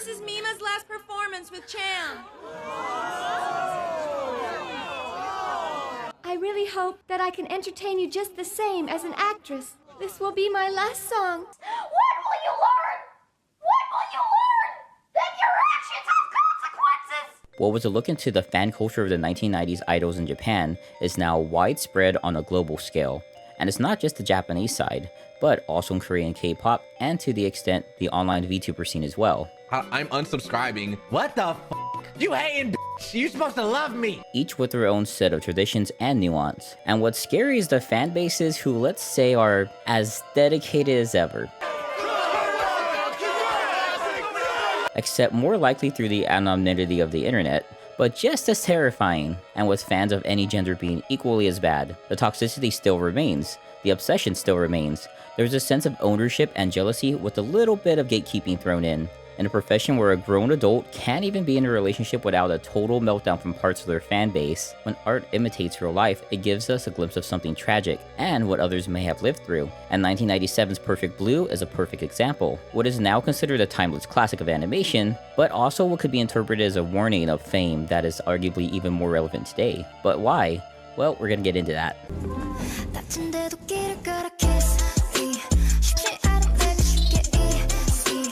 This is Mima's last performance with Cham. I really hope that I can entertain you just the same as an actress. This will be my last song. What will you learn? What will you learn? That your actions have consequences! What was a look into the fan culture of the 1990s idols in Japan is now widespread on a global scale. And it's not just the Japanese side, but also in Korean K-pop, and to the extent the online VTuber scene as well. I'm unsubscribing. What the f***? You hating bitch! You supposed to love me! Each with their own set of traditions and nuance. And what's scary is the fan bases who, let's say, are as dedicated as ever. Except more likely through the anonymity of the internet, but just as terrifying, and with fans of any gender being equally as bad. The toxicity still remains, the obsession still remains. There's a sense of ownership and jealousy with a little bit of gatekeeping thrown in a profession where a grown adult can't even be in a relationship without a total meltdown from parts of their fan base. When art imitates real life, it gives us a glimpse of something tragic, and what others may have lived through. And 1997's Perfect Blue is a perfect example. What is now considered a timeless classic of animation, but also what could be interpreted as a warning of fame that is arguably even more relevant today. But why? Well, we're gonna get into that.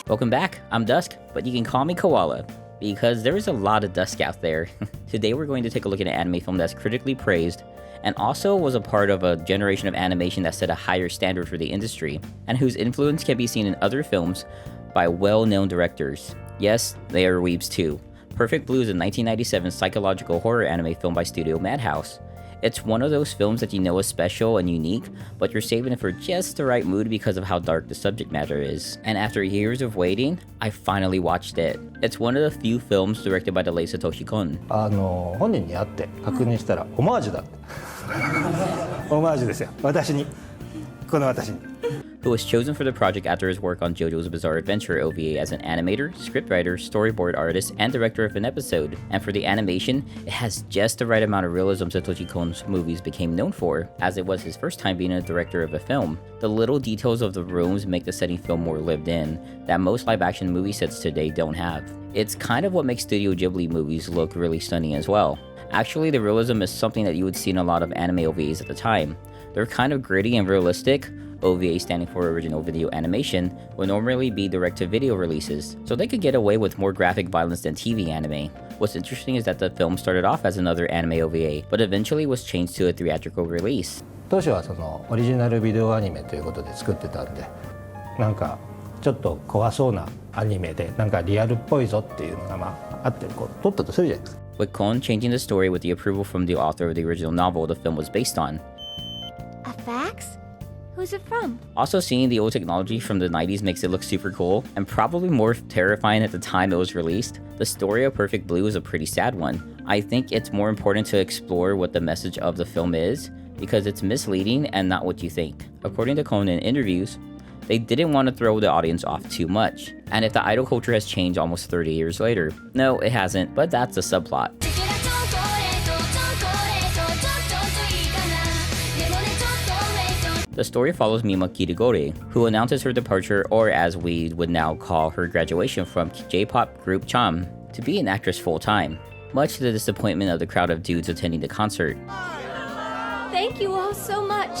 Welcome back, I'm Dusk, but you can call me Koala, because there is a lot of Dusk out there. Today we're going to take a look at an anime film that's critically praised, and also was a part of a generation of animation that set a higher standard for the industry, and whose influence can be seen in other films by well-known directors. Yes, they are weebs too. Perfect Blue is a 1997 psychological horror anime film by Studio Madhouse. It's one of those films that you know is special and unique, but you're saving it for just the right mood because of how dark the subject matter is. And after years of waiting, I finally watched it. It's one of the few films directed by the late Satoshi Kon. 本人に会って確認したらオマージュだって。オマージュですよ。私に。この私に。Who was chosen for the project after his work on JoJo's Bizarre Adventure OVA as an animator, scriptwriter, storyboard artist, and director of an episode. And for the animation, it has just the right amount of realism Satoshi Kon's movies became known for, as it was his first time being a director of a film. The little details of the rooms make the setting feel more lived in, that most live-action movie sets today don't have. It's kind of what makes Studio Ghibli movies look really stunning as well. Actually, the realism is something that you would see in a lot of anime OVAs at the time. They're kind of gritty and realistic. OVA, standing for Original Video Animation, would normally be direct-to-video releases, so they could get away with more graphic violence than TV anime. What's interesting is that the film started off as another anime OVA, but eventually was changed to a theatrical release. 当初はそのオリジナルビデオアニメということで作ってたんで、なんかちょっと怖そうなアニメで、なんかリアルっぽいぞっていうのがあってこう撮ったとするじゃないですか。With Kon changing the story with the approval from the author of the original novel the film was based on. A fax? Who's it from? Also, seeing the old technology from the 90s makes it look super cool, and probably more terrifying at the time it was released. The story of Perfect Blue is a pretty sad one. I think it's more important to explore what the message of the film is, because it's misleading and not what you think. According to Kon in interviews, they didn't want to throw the audience off too much. And if the idol culture has changed almost 30 years later, no, it hasn't, but that's the subplot. The story follows Mima Kirigori, who announces her departure, or as we would now call her graduation from J-pop group Cham, to be an actress full-time, much to the disappointment of the crowd of dudes attending the concert. Thank you all so much.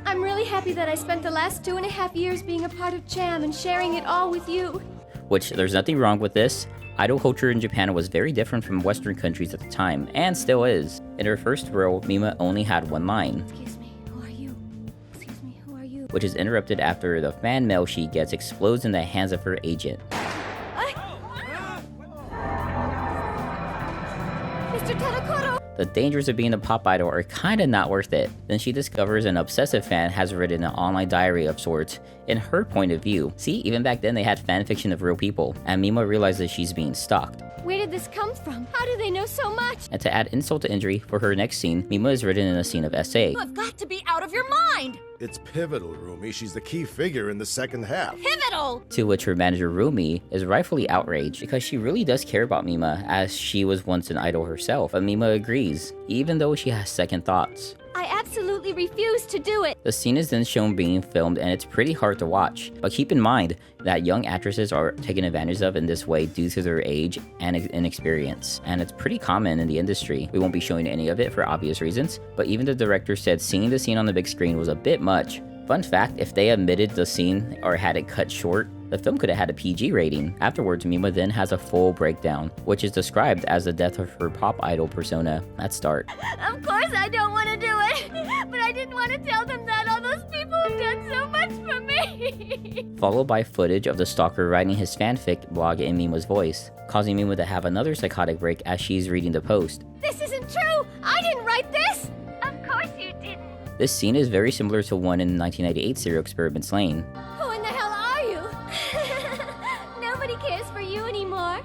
I'm really happy that I spent the last 2.5 years being a part of Cham and sharing it all with you. Which, there's nothing wrong with this. Idol culture in Japan was very different from Western countries at the time, and still is. In her first role, Mima only had one line, Excuse me, who are you? Excuse me, who are you? which is interrupted after the fan mail she gets explodes in the hands of her agent. Mr. Tadakoro! The dangers of being a pop idol are kinda not worth it. Then she discovers an obsessive fan has written an online diary of sorts in her point of view. See, even back then they had fanfiction of real people, and Mima realizes she's being stalked. Where did this come from? How do they know so much? And to add insult to injury, for her next scene, Mima is written in a scene of SA. You have got to be out of your mind! It's pivotal, Rumi. She's the key figure in the second half. Pivotal! To which her manager Rumi is rightfully outraged because she really does care about Mima, as she was once an idol herself, but Mima agrees, even though she has second thoughts. I absolutely he refused to do it. The scene is then shown being filmed and it's pretty hard to watch, but keep in mind that young actresses are taken advantage of in this way due to their age and inexperience, and it's pretty common in the industry. We won't be showing any of it for obvious reasons, but even the director said seeing the scene on the big screen was a bit much. Fun fact, if they omitted the scene or had it cut short, the film could have had a PG rating. Afterwards, Mima then has a full breakdown, which is described as the death of her pop idol persona at start. Of course I don't want to do it, but I didn't want to tell them that all those people have done so much for me. Followed by footage of the stalker writing his fanfic blog in Mima's voice, causing Mima to have another psychotic break as she's reading the post. This isn't true! I didn't write this! Of course you didn't. This scene is very similar to one in 1998 Serial Experiments Lane. Who in the hell are you? Nobody cares for you anymore.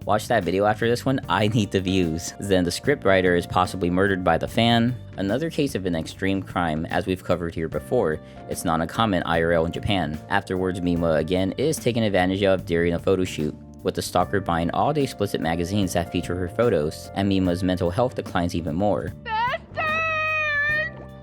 Watch that video after this one, I need the views. Then the scriptwriter is possibly murdered by the fan. Another case of an extreme crime, as we've covered here before. It's not uncommon IRL in Japan. Afterwards, Mima again is taken advantage of during a photo shoot, with the stalker buying all the explicit magazines that feature her photos, and Mima's mental health declines even more.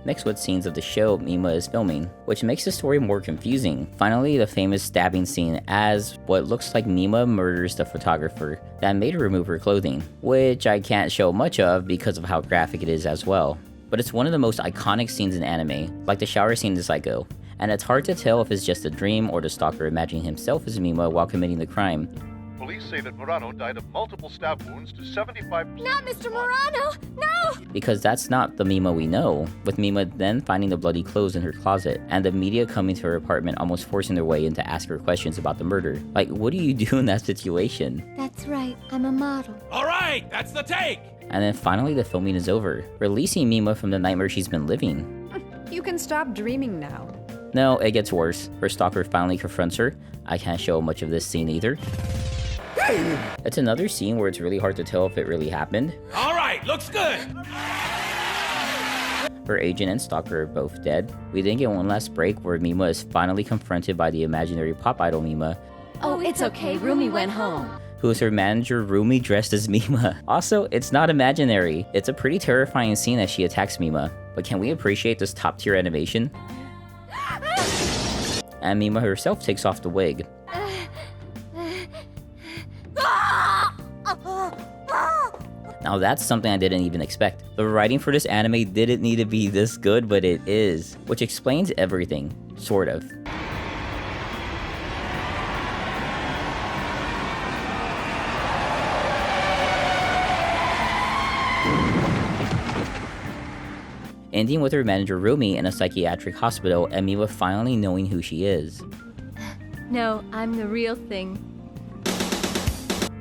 Mixed with scenes of the show Mima is filming, which makes the story more confusing. Finally, the famous stabbing scene as what looks like Mima murders the photographer that made her remove her clothing, which I can't show much of because of how graphic it is as well. But it's one of the most iconic scenes in anime, like the shower scene in Psycho, and it's hard to tell if it's just a dream or the stalker imagining himself as Mima while committing the crime. Police say that Murano died of multiple stab wounds to 75%. Not Mr. Murano! No! Because that's not the Mima we know, with Mima then finding the bloody clothes in her closet, and the media coming to her apartment almost forcing their way in to ask her questions about the murder. Like, what do you do in that situation? That's right, I'm a model. All right, that's the take. And then finally the filming is over, releasing Mima from the nightmare she's been living. You can stop dreaming now. No, it gets worse. Her stalker finally confronts her. I can't show much of this scene either. It's another scene where it's really hard to tell if it really happened. All right, looks good. Her agent and stalker are both dead. We then get one last break where Mima is finally confronted by the imaginary pop idol Mima, Oh, it's okay. Rumi went home. who is her manager Rumi dressed as Mima. Also, it's not imaginary. It's a pretty terrifying scene as she attacks Mima. But can we appreciate this top tier animation? And Mima herself takes off the wig. Now that's something I didn't even expect. The writing for this anime didn't need to be this good, but it is, which explains everything, sort of. Ending with her manager Rumi in a psychiatric hospital and Mima finally knowing who she is. No, I'm the real thing.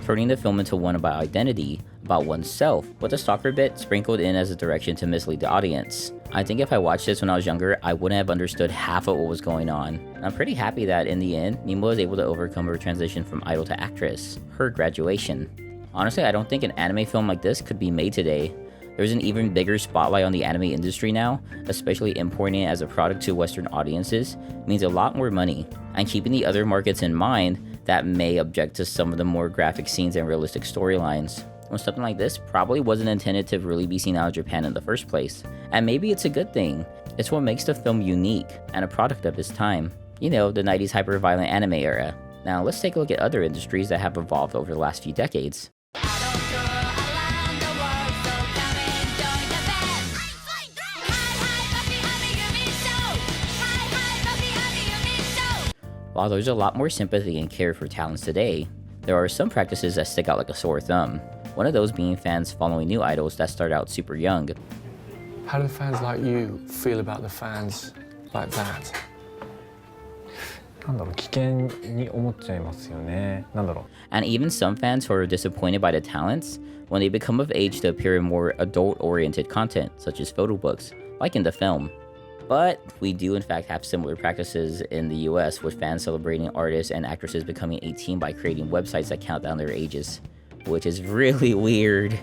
Turning the film into one about identity, about oneself, with a stalker bit sprinkled in as a direction to mislead the audience. I think if I watched this when I was younger, I wouldn't have understood half of what was going on. I'm pretty happy that in the end, Mima was able to overcome her transition from idol to actress, her graduation. Honestly, I don't think an anime film like this could be made today. There's an even bigger spotlight on the anime industry now, especially importing it as a product to Western audiences means a lot more money, and keeping the other markets in mind that may object to some of the more graphic scenes and realistic storylines. When something like this probably wasn't intended to really be seen out of Japan in the first place. And maybe it's a good thing. It's what makes the film unique and a product of its time. You know, the 90s hyper-violent anime era. Now let's take a look at other industries that have evolved over the last few decades. While there's a lot more sympathy and care for talents today, there are some practices that stick out like a sore thumb. One of those being fans following new idols that start out super young. How do fans like you feel about the fans like that? なんだろう、危険に思っちゃいますよね。なんだろう。 And even some fans who are disappointed by the talents when they become of age to appear in more adult-oriented content, such as photo books, like in the film. But we do in fact have similar practices in the US, with fans celebrating artists and actresses becoming 18 by creating websites that count down their ages, which is really weird,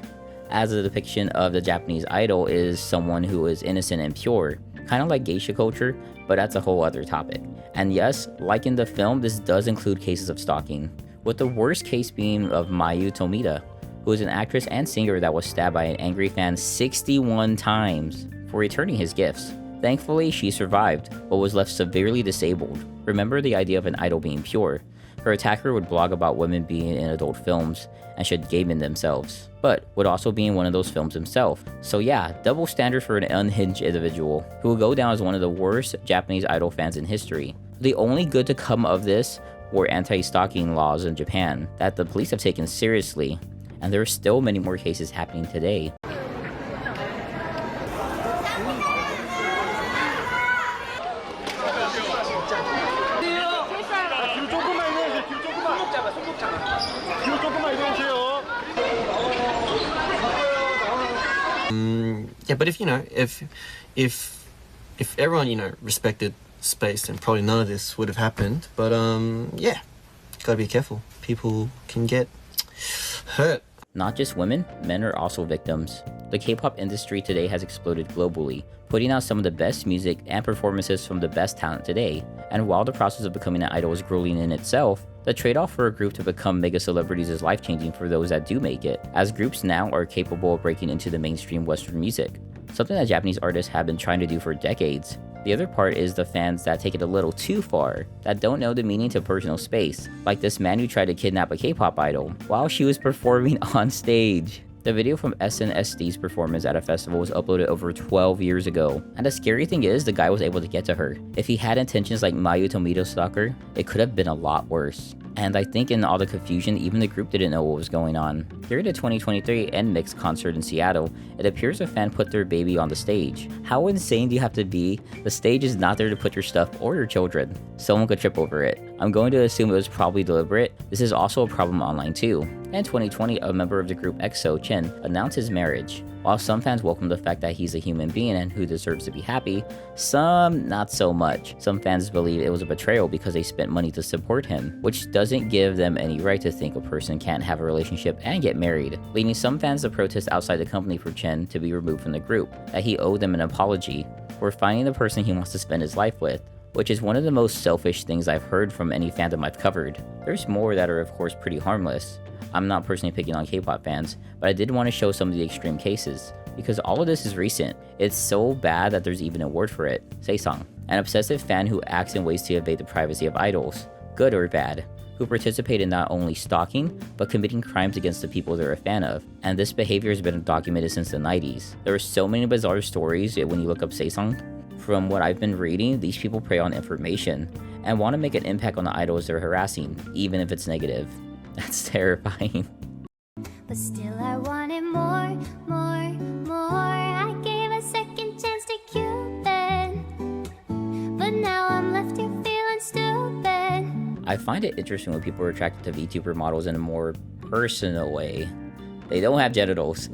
as the depiction of the Japanese idol is someone who is innocent and pure, kind of like geisha culture, but that's a whole other topic. And yes, like in the film, this does include cases of stalking, with the worst case being of Mayu Tomita, who is an actress and singer that was stabbed by an angry fan 61 times for returning his gifts. Thankfully, she survived, but was left severely disabled. Remember the idea of an idol being pure. Her attacker would blog about women being in adult films and should game in themselves, but would also be in one of those films himself. So yeah, double standard for an unhinged individual who will go down as one of the worst Japanese idol fans in history. The only good to come of this were anti-stalking laws in Japan that the police have taken seriously, and there are still many more cases happening today. Yeah, but if everyone respected space, then probably none of this would have happened. But yeah, gotta be careful. People can get hurt. Not just women, men are also victims. The K-pop industry today has exploded globally, putting out some of the best music and performances from the best talent today. And while the process of becoming an idol is grueling in itself, the trade-off for a group to become mega celebrities is life-changing for those that do make it, as groups now are capable of breaking into the mainstream Western music, something that Japanese artists have been trying to do for decades. The other part is the fans that take it a little too far, that don't know the meaning to personal space, like this man who tried to kidnap a K-pop idol while she was performing on stage. The video from SNSD 's performance at a festival was uploaded over 12 years ago, and the scary thing is the guy was able to get to her. If he had intentions like Mayu Tomito's stalker, it could have been a lot worse. And I think in all the confusion, even the group didn't know what was going on. During the 2023 NMIXX concert in Seattle, it appears a fan put their baby on the stage. How insane do you have to be? The stage is not there to put your stuff or your children. Someone could trip over it. I'm going to assume it was probably deliberate. This is also a problem online too. In 2020, a member of the group EXO, Chen, announced his marriage. While some fans welcome the fact that he's a human being and who deserves to be happy, some not so much. Some fans believe it was a betrayal because they spent money to support him, which doesn't give them any right to think a person can't have a relationship and get married, leading some fans to protest outside the company for Chen to be removed from the group, that he owed them an apology for finding the person he wants to spend his life with, which is one of the most selfish things I've heard from any fandom I've covered. There's more that are of course pretty harmless. I'm not personally picking on K-pop fans, but I did want to show some of the extreme cases, because all of this is recent. It's so bad that there's even a word for it. Saesang, an obsessive fan who acts in ways to evade the privacy of idols, good or bad, who participate in not only stalking, but committing crimes against the people they're a fan of. And this behavior has been documented since the 90s. There are so many bizarre stories when you look up Saesang. From what I've been reading, these people prey on information and want to make an impact on the idols they're harassing, even if it's negative. That's terrifying. But still I wanted more. I gave a second chance to Cupid, but now I'm left here feeling stupid. I find it interesting when people are attracted to VTuber models in a more personal way. They don't have genitals.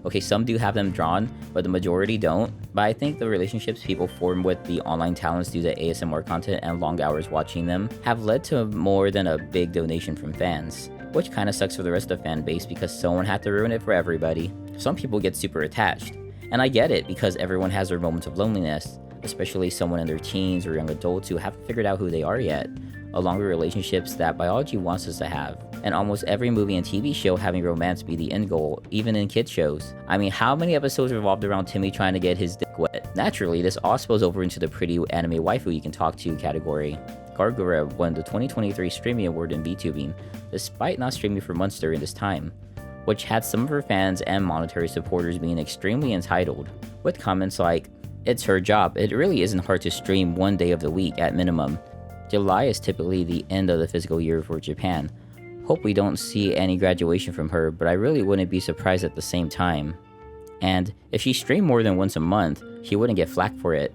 Okay, some do have them drawn, but the majority don't. But I think the relationships people form with the online talents due to ASMR content and long hours watching them have led to more than a big donation from fans, which kind of sucks for the rest of the fan base because someone had to ruin it for everybody. Some people get super attached, and I get it because everyone has their moments of loneliness, especially someone in their teens or young adults who haven't figured out who they are yet, along with relationships that biology wants us to have. And almost every movie and TV show having romance be the end goal, even in kids shows. I mean, how many episodes revolved around Timmy trying to get his dick wet? Naturally, this all spills over into the pretty anime waifu you can talk to category. Gargura won the 2023 Streaming Award in VTubing, despite not streaming for months during this time, which had some of her fans and monetary supporters being extremely entitled, with comments like, "It's her job, it really isn't hard to stream one day of the week at minimum. July is typically the end of the fiscal year for Japan. Hope we don't see any graduation from her, but I really wouldn't be surprised at the same time. And if she streamed more than once a month, she wouldn't get flack for it."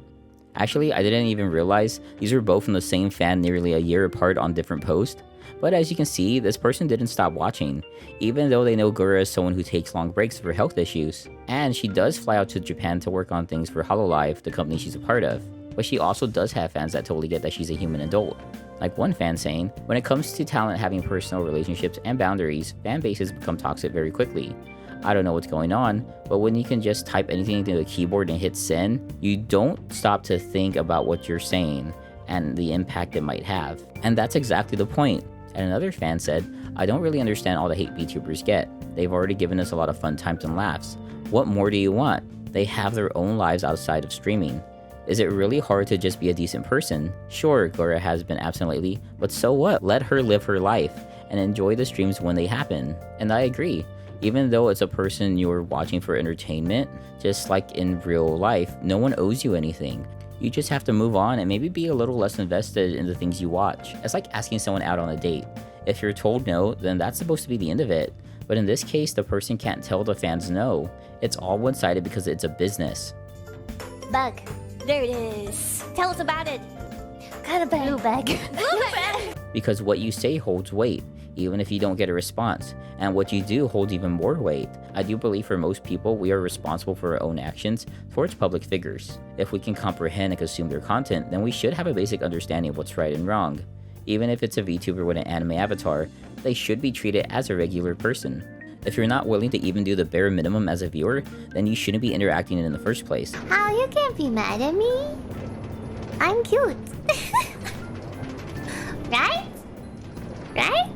Actually, I didn't even realize these were both from the same fan nearly a year apart on different posts. But as you can see, this person didn't stop watching, even though they know Gura is someone who takes long breaks for health issues. And she does fly out to Japan to work on things for Hololive, the company she's a part of. But she also does have fans that totally get that she's a human adult. Like one fan saying, "When it comes to talent having personal relationships and boundaries, fan bases become toxic very quickly. I don't know what's going on, but when you can just type anything into a keyboard and hit send, you don't stop to think about what you're saying and the impact it might have." And that's exactly the point. And another fan said, "I don't really understand all the hate VTubers get. They've already given us a lot of fun times and laughs. What more do you want? They have their own lives outside of streaming. Is it really hard to just be a decent person? Sure, Gora has been absent lately, but so what? Let her live her life and enjoy the streams when they happen. And I agree. Even though it's a person you're watching for entertainment, just like in real life, no one owes you anything. You just have to move on and maybe be a little less invested in the things you watch. It's like asking someone out on a date. If you're told no, then that's supposed to be the end of it. But in this case, the person can't tell the fans no. It's all one-sided because it's a business. Bug. There it is. Tell us about it. Got a blue bag. Blue bag. Because what you say holds weight, even if you don't get a response. And what you do holds even more weight. I do believe for most people, we are responsible for our own actions towards public figures. If we can comprehend and consume their content, then we should have a basic understanding of what's right and wrong. Even if it's a VTuber with an anime avatar, they should be treated as a regular person. If you're not willing to even do the bare minimum as a viewer, then you shouldn't be interacting in the first place. How you can't be mad at me? I'm cute. Right? Right?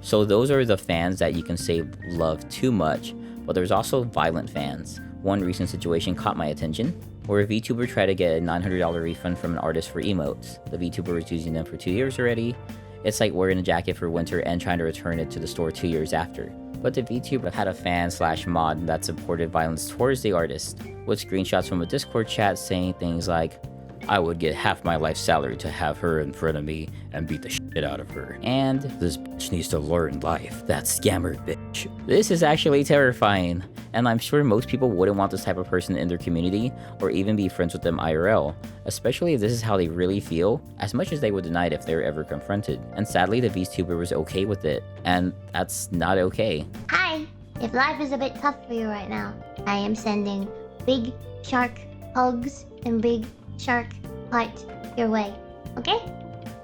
So those are the fans that you can say love too much, but there's also violent fans. One recent situation caught my attention, where a VTuber tried to get a $900 refund from an artist for emotes. The VTuber was using them for 2 years already. It's like wearing a jacket for winter and trying to return it to the store 2 years after. But the VTuber had a fan/mod that supported violence towards the artist, with screenshots from a Discord chat saying things like, "I would get half my life salary to have her in front of me and beat the shit out of her. And this bitch needs to learn life. That scammer bitch." This is actually terrifying, and I'm sure most people wouldn't want this type of person in their community or even be friends with them IRL, especially if this is how they really feel, as much as they would deny it if they were ever confronted. And sadly, the VTuber was okay with it, and that's not okay. Hi. If life is a bit tough for you right now, I am sending big shark hugs and big shark heart your way. Okay?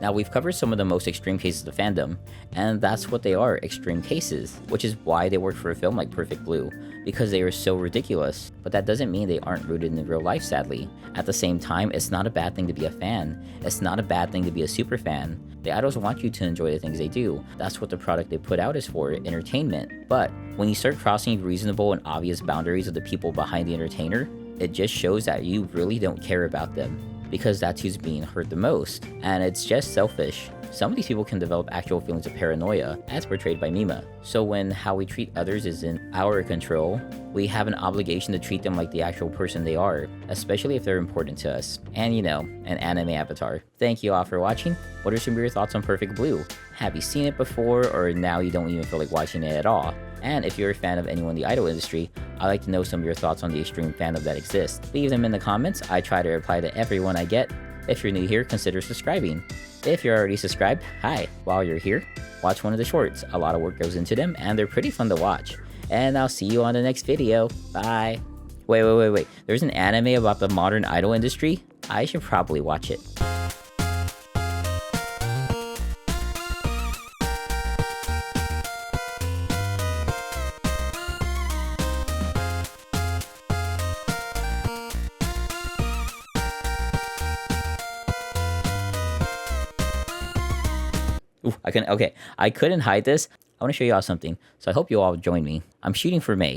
Now, we've covered some of the most extreme cases of fandom, and that's what they are, extreme cases, which is why they work for a film like Perfect Blue, because they are so ridiculous. But that doesn't mean they aren't rooted in real life, sadly. At the same time, it's not a bad thing to be a fan. It's not a bad thing to be a super fan. The idols want you to enjoy the things they do. That's what the product they put out is for, entertainment. But when you start crossing reasonable and obvious boundaries of the people behind the entertainer, it just shows that you really don't care about them, because that's who's being hurt the most, and it's just selfish. Some of these people can develop actual feelings of paranoia, as portrayed by Mima. So when how we treat others is in our control, we have an obligation to treat them like the actual person they are, especially if they're important to us. And you know, an anime avatar. Thank you all for watching. What are some of your thoughts on Perfect Blue? Have you seen it before, or now you don't even feel like watching it at all? And if you're a fan of anyone in the idol industry, I'd like to know some of your thoughts on the extreme fandom that exists. Leave them in the comments. I try to reply to everyone I get. If you're new here, consider subscribing. If you're already subscribed, hi. While you're here, watch one of the shorts. A lot of work goes into them, and they're pretty fun to watch. And I'll see you on the next video. Bye. Wait. There's an anime about the modern idol industry? I should probably watch it. Ooh, I couldn't hide this. I want to show you all something, so I hope you all join me. I'm shooting for May.